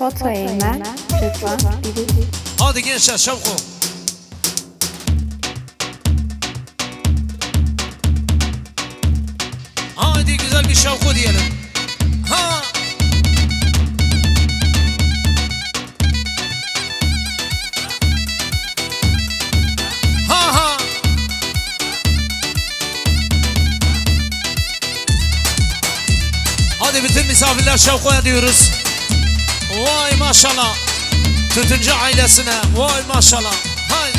فوتوی من لطفا دیدید. دیگه شوقو دي güzel bir şavku diyelim. Ha. Ha ha. Hadi bütün misafirler şavku ediyoruz. Vay maşallah. Tütüncü ailesine. Vay maşallah. Hay.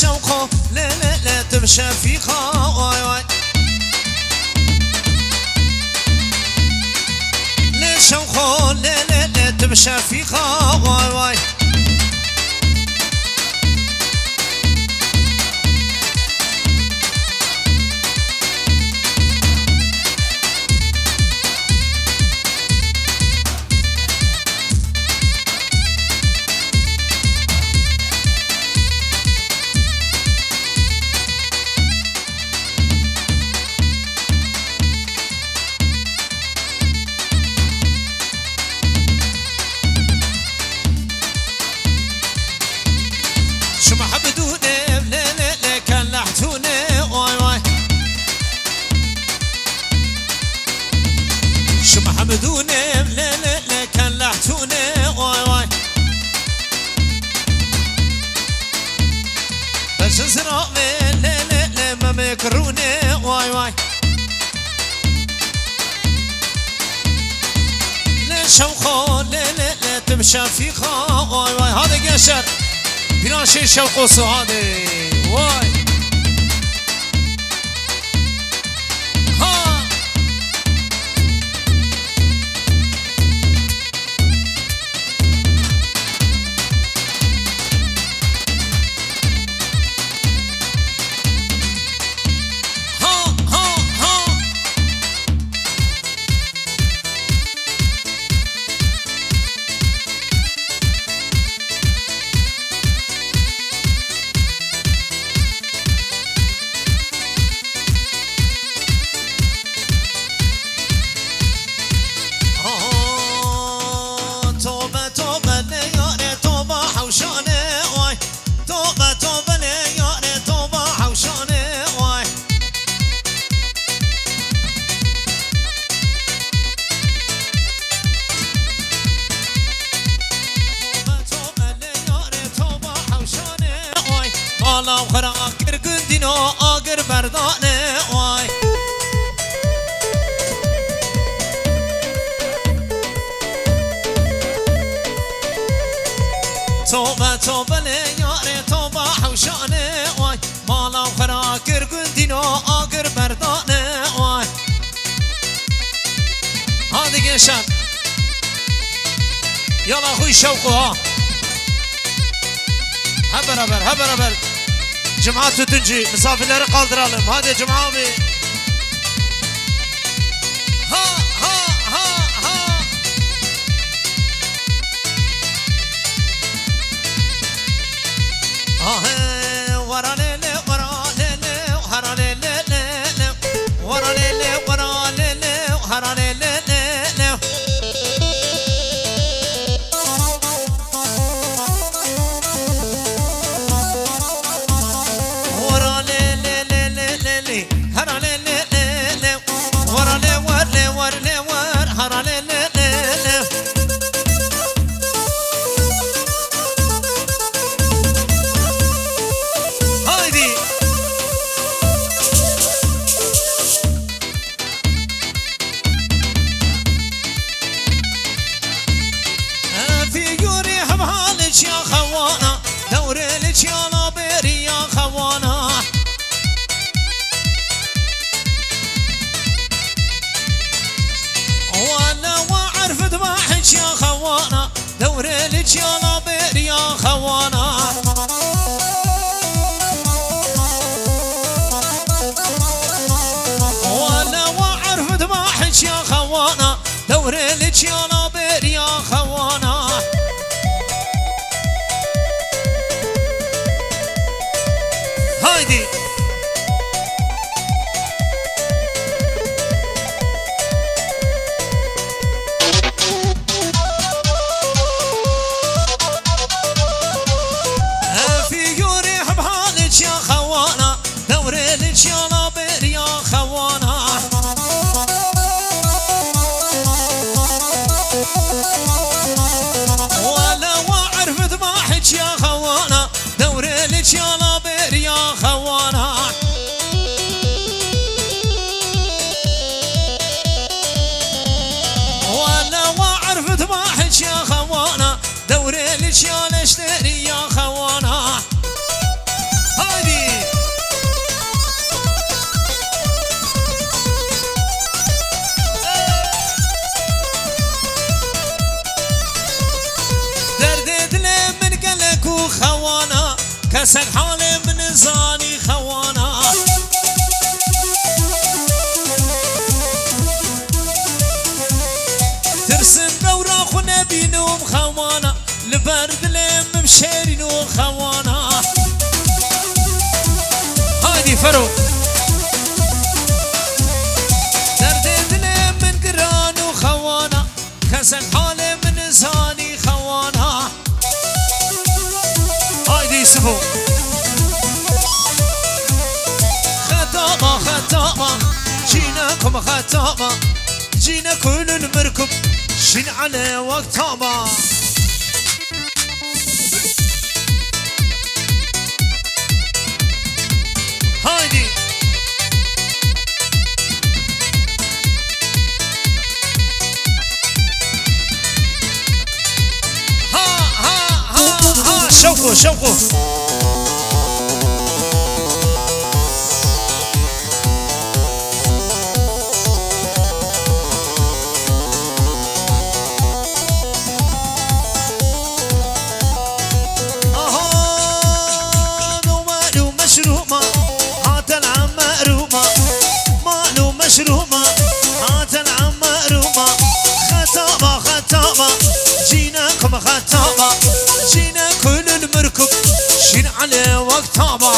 شوقه لا لا لا تمشى فيها واي واي لا شوقه لا لا لا تمشى فيها واي واي بدونم لا لا لا كلحتوني واي واي بس زرامي لا لا لا ما مكروني واي واي لا شوقه لا لا لا تمشى فيها واي واي هذا قشر بناشي شوقه سعادي واي الله خرا آگر گندینو آگر بردانه وای توبه توبه یاره توبه حوشانه وای مالا خرا آگر گندینو آگر بردانه وای ها دیگه شد یالا خوی شوقو ها ha beraber Cemaat tütüncü misafirleri kaldıralım. Hadi Cuma abi. Ha ha ha ha. Ah varalele varalele haralele varalele varalele haralele يا خوانا دورلك يا لابيري يا خوانا وانا واعرف دماحك يا خوانا دورلك يا لابيري يا خوانا وانا واعرف دماحك يا خوانا دورلك يا لابيري يا خوانا هايدي في يوري بحالك يا خوانا دوري لك يا لابر يا خوانا ولا واعرف ذباحك يا خوانا دوري لك يا لابر يا خوانا ولا واعرف ذباحك يا خوانا دوري لك يا لشتري يا خوانا هادي درد دلي من قلك وخوانا كسر حالي من زاني خوانا ترسم بوراخ ونبينو خوانا لبرد لي ممشيرينو خوانا هادي فرو درد دلي من قرانو خوانا كسر حالي من زاني خوانا هادي سفو خطابة خطابة جيناكم خطابة جينا كل المركب شين على وقتابة هايدي ها شوقوا شوقوا مشرومة هات العم مأرومة خطابة خطابة جيناكم خطابة جينا كل المركب شين على وقتابة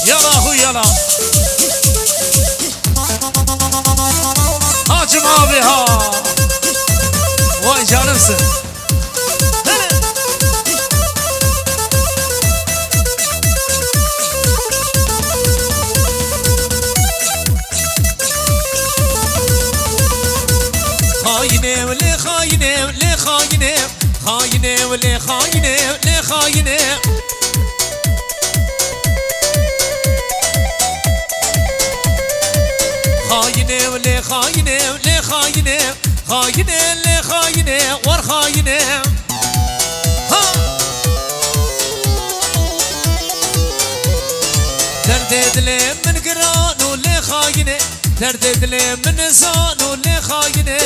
يلا هو يلا هاجم ها واي جانبسن خاينة ولي خاينة ولي خاينة خاينة ولي خاينة ولي خاينة خاينة ولي خاينة ولي خاينة خاينة ولي خاينة ور خاينة ها درد لي من قران ولي خاينة درد لي من زان ولي خاينة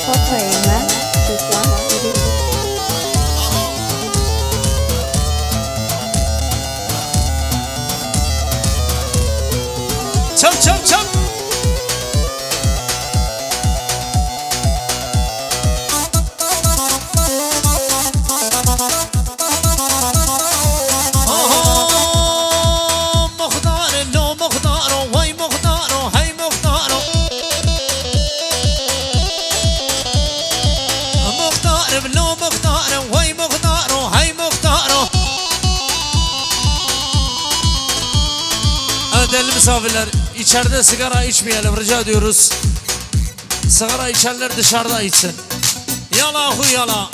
Fotoğraflar Türkmen TV. çap çap çap Değerli misafirler, içeride sigara içmeyelim, rica ediyoruz. Sigara içenler dışarıda içsin. Yala hu yala.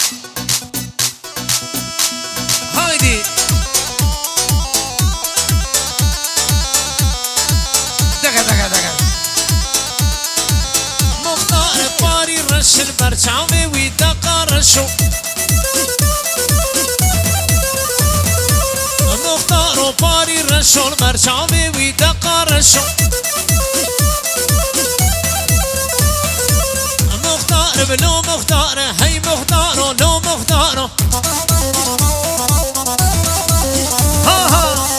Haydi. Daka daka daka. Muhtar bari reşil berçami vi daka reşo. مختار باري رشول مرشامي ويدقى رشو مختار بلو مختار هي مختار لو مختار ها ها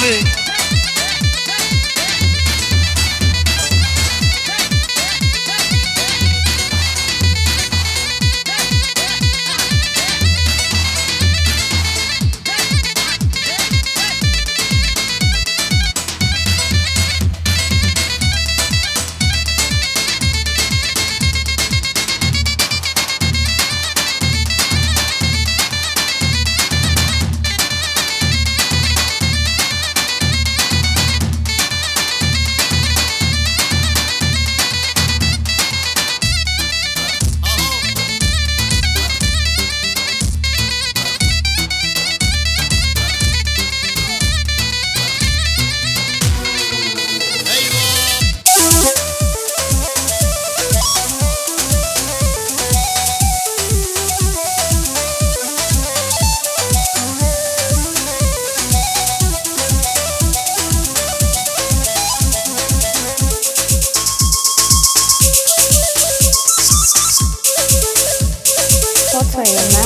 مافي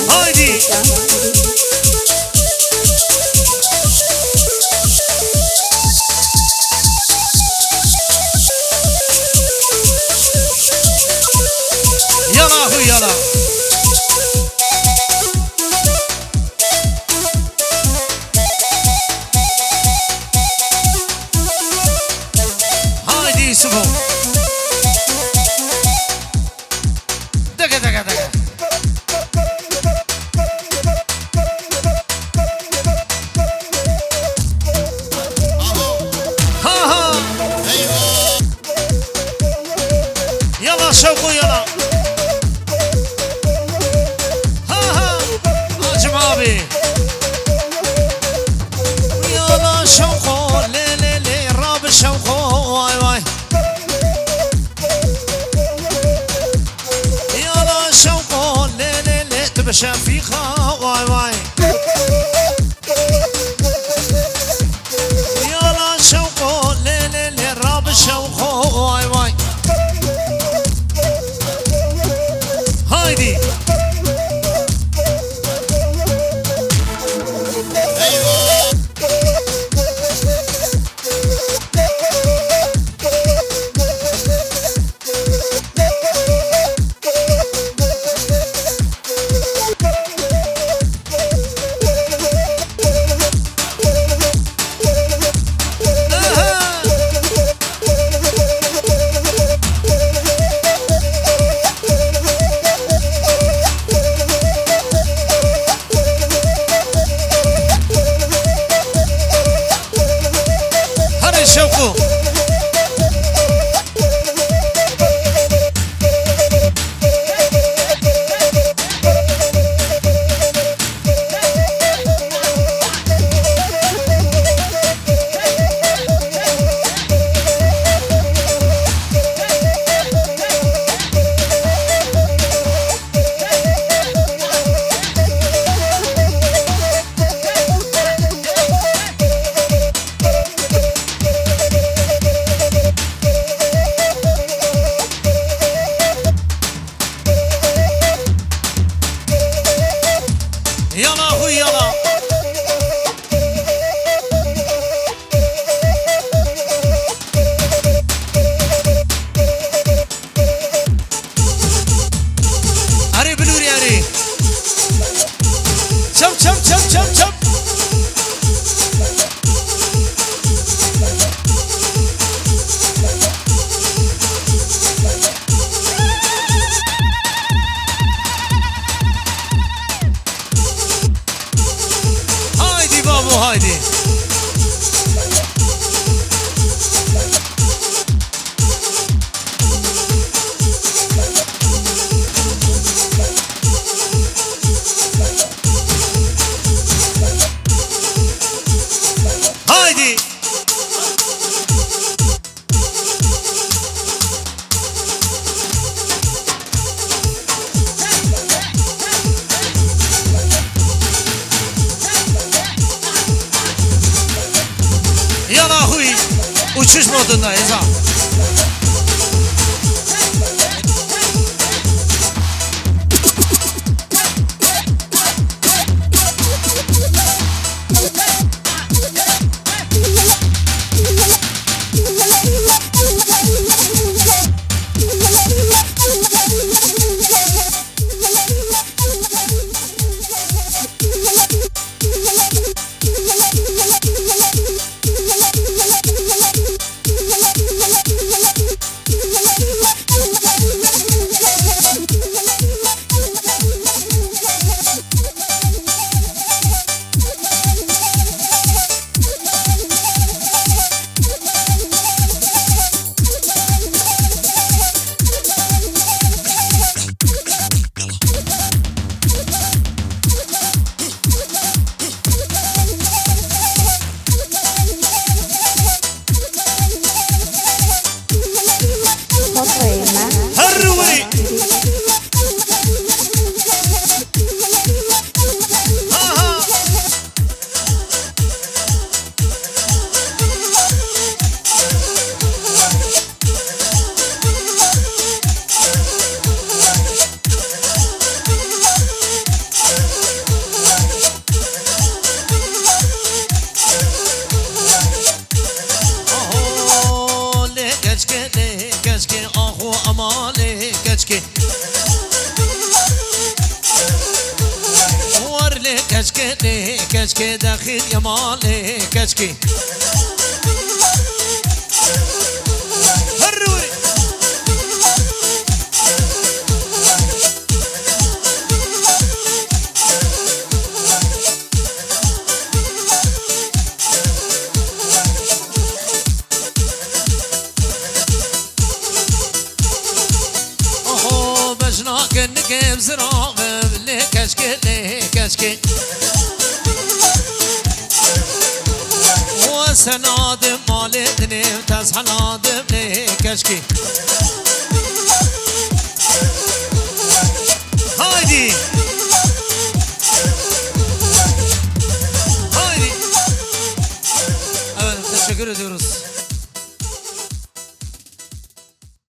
هايدي يلا هو يلا هايدي سفو دقة دقة دقة يلا شوقوا يلا ها ها جمابي يلا شوقوا لي لي لي الراب شوقوا واي واي يلا شوقوا لي لي لي تبشى فيخا واي واي يلا شوقوا لي لي لي الراب شوقوا واي واي هايدي شوقوا يلا هو يلا أري بلوري أري شم شم شم شم شم هايدي بابو هايدي هايدي يلا هوي uçuş modundayız ha. كشكي داخل يا مالي كشكي هروي اوه بجنا كنك بزراغ بلي كشكي لي كشكي سنادم مال دنيم تزحنادم لي كشكي